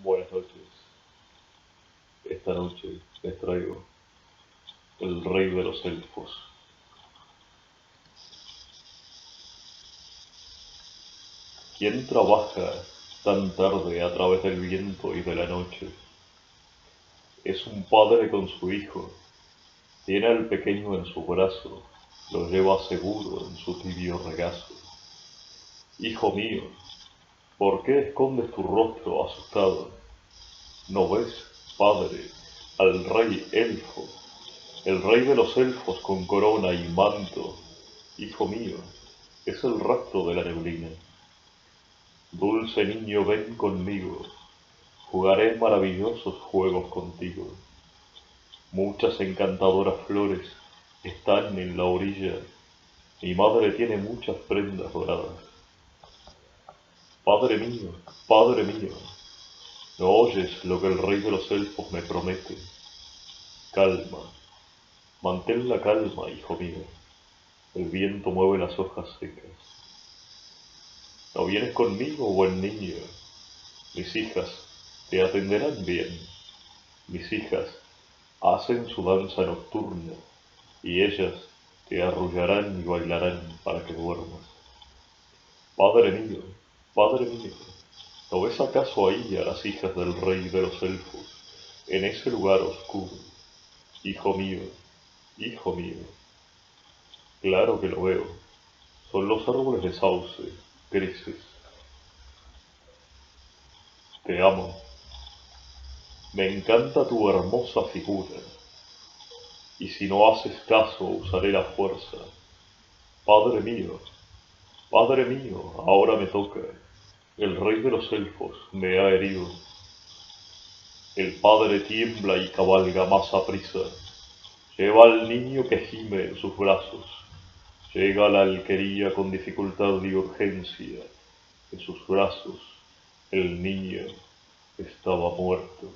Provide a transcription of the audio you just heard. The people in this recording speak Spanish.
Buenas noches. Esta noche les traigo el rey de los elfos. ¿Quién trabaja tan tarde a través del viento y de la noche? Es un padre con su hijo. Tiene al pequeño en su brazo, lo lleva seguro en su tibio regazo. Hijo mío, ¿por qué escondes tu rostro asustado? ¿No ves, padre, al rey elfo, el rey de los elfos con corona y manto? Hijo mío, es el rastro de la neblina. Dulce niño, ven conmigo, jugaré maravillosos juegos contigo. Muchas encantadoras flores están en la orilla, mi madre tiene muchas prendas doradas. Padre mío, ¿no oyes lo que el rey de los elfos me promete? Calma, mantén la calma, hijo mío, el viento mueve las hojas secas. ¿No vienes conmigo, buen niño? Mis hijas te atenderán bien. Mis hijas hacen su danza nocturna y ellas te arrullarán y bailarán para que duermas. Padre mío, ¿no ves acaso ahí a las hijas del rey de los elfos, en ese lugar oscuro? Hijo mío, hijo mío, claro que lo veo, son los árboles de sauce, grises. Te amo, me encanta tu hermosa figura, y si no haces caso usaré la fuerza. Padre mío, ahora me toca. El rey de los elfos me ha herido. El padre tiembla y cabalga más aprisa. Lleva al niño que gime en sus brazos. Llega a la alquería con dificultad y urgencia. En sus brazos el niño estaba muerto.